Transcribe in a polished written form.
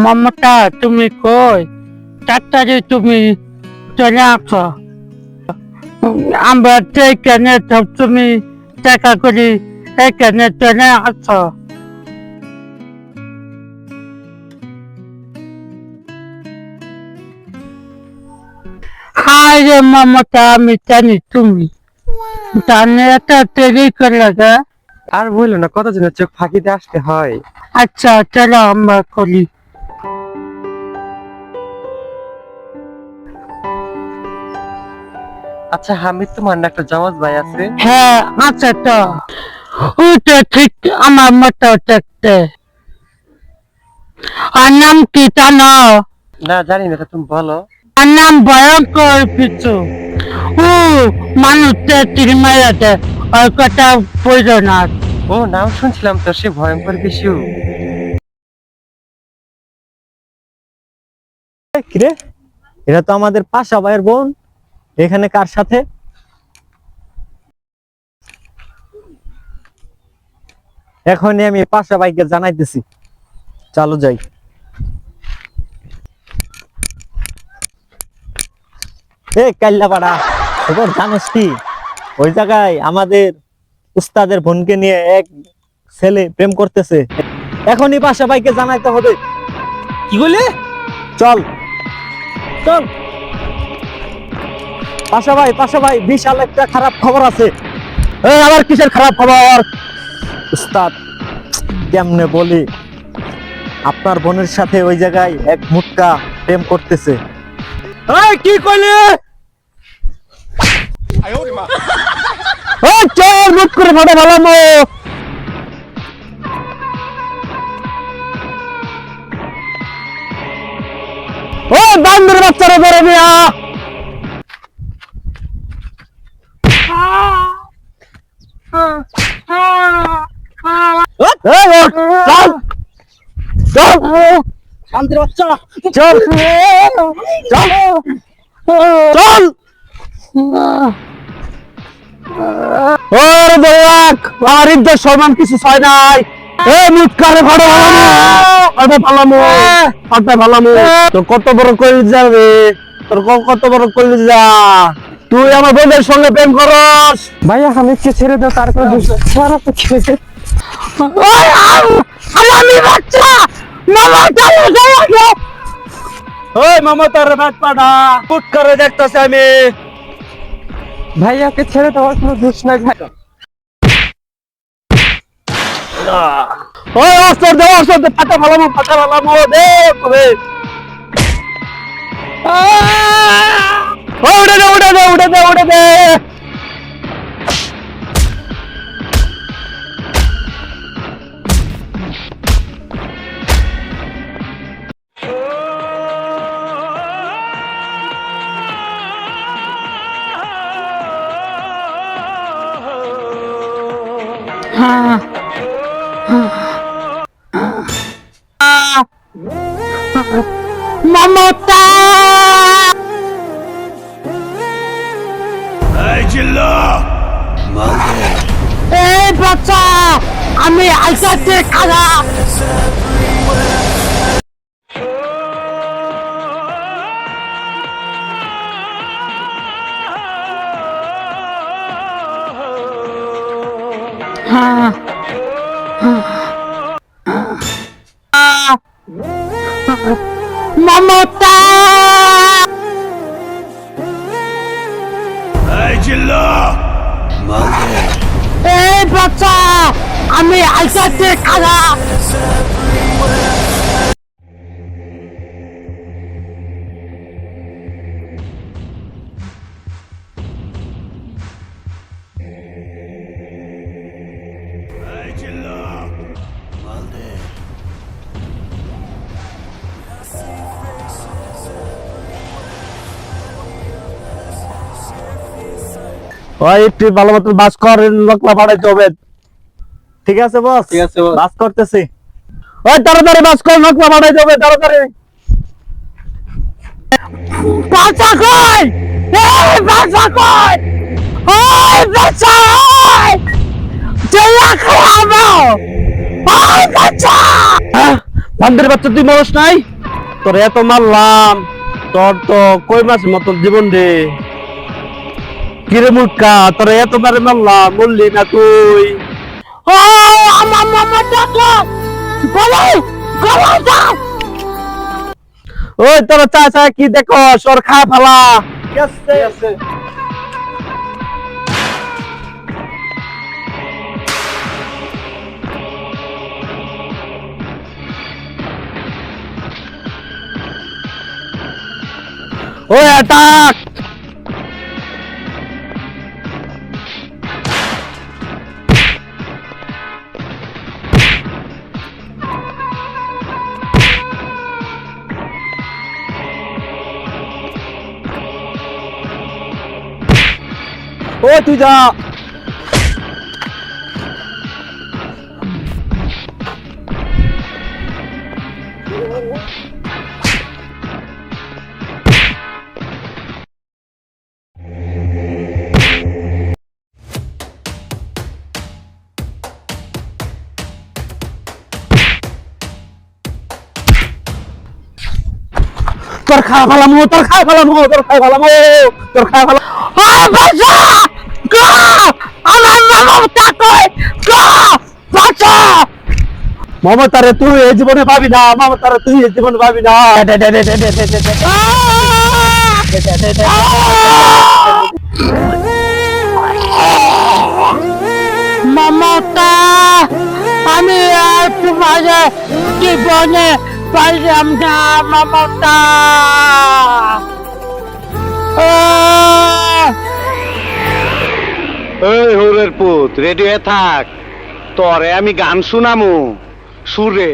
মমতা তুমি কই? তাড়াতাড়ি তুমি চলে আসো। আমরা তো এখানে তুমি দেখা করি, এখানে চলে আসো। হাই রে মমতা, আমি জানি তুমি জানি এত দেরি করলে গে। আর বললো না, কতজনের চোখ ফাঁকিতে আসতে হয়। আচ্ছা চলো আমরা করি। আচ্ছা হামিদ, তোমার না একটা জমজ ভাই আছে? হ্যাঁ আচ্ছা, তো ওটা ঠিক আমার মতো দেখতে। আর নাম কি জানো? না জানি না, তা তুমি বলো। আর নাম ভয়ঙ্কর কিছু। ও মানুষদের তিরমাইয়াতে ওই কথা বইল না। ও নাম শুনছিলাম তো, সে ভয়ঙ্কর বিশু। কিরে, এটা তো আমাদের পাশা ভাইয়ের বোন। এখানে কার সাথে? এখনই আমি পাশা ভাইকে জানাইতেছি, চলো যাই। এ কাল্লাপাড়া, খবর জানোস কি? ওই জায়গায় আমাদের উস্তাদের বোনকে নিয়ে এক ছেলে প্রেম করতেছে। এখনই পাশা ভাইকে জানাইতে হবে। কি বলে? চল চল। পাশা ভাই বিশাল একটা খারাপ খবর আছে। আবার কিসের খারাপ খবর? উস্তাদ, কেমনে বলি, আপনার বোনের সাথে ওই জায়গায় এক মুটকা প্রেম করতেছে। কি কইলে? চল মুখ করে ফাটা ভালামো। ও বান্দর বাচ্চারা ধরে মিয়া। শান্তির বাচ্চা, চল চল চল। ওরে দেখ, আমার ইজ্জত সম্মান কিছু ছয় নাই। তোর কত বড় কইলি যাবে, তোর কত বড় কইলি যা। তুই আমার বোনের সঙ্গে প্রেম করস। ভাইয়া হামিদকে ছেড়ে দাও, তারপর আমি বাচ্চা মমতা ওই মমতার ব্যাট পাড়া ফুট করে দেখতেছি আমি। ভাইয়াকে ছেড়ে দেওয়ার কোনো দোষ নাই ভাই। ওই অস্ত্র দে, অস্ত্র দে, ফাটা ভালামো দে কবে। উঠে দে। মমতা এই বাচ্চা, আমি আইসাতে খারাপ। মমতা এই বাচ্চা, আমি আইসাতে খারাপ। ওই একটু ভালো মতো বাস কর, লোকলা বাড়াইতে হবে। ঠিক আছে বস, ঠিক আছে বস। বাস করতেছি। ওই তাড়াতাড়ি বাস কর, লোকলা বাড়াইতে হবে তাড়াতাড়ি। বাচ্চা কই? এই বাচ্চা কই? ওই বাচ্চা, ওই তুই খারাপ। ওই বাচ্চা বান্দের বাচ্চা তুই মানুষ নাই, তোর এত মারলাম, তোর তো কই মাসের মতন জীবন রে। কিরে মুটকা, তোর এত মারে মারলাম, বললি না তুই? ও আমার মামা টাকা বলো গলা দাও। ওই তোর চাচা কি দেখো, সর খা ফালা। ওই অ্যাটাক। ওই তুই যা। তোর খায় ফেলামো, তোর খায় ফেলামো, তোর খায় ফেলামো, তোর খায় ফেলামো। ও বাঁচা গো আমার মামা টাকা গো বাঁচা। মমতারে তুই এই জীবনে পাবি না, মমতারে তুই এই জীবনে পাবি না। মমতা আমি আর তোমাদের জীবনে পাইলাম না মমতা। এই হরের পুত রেডি হয়ে থাক, তরে আমি গান শুনামু সুরে।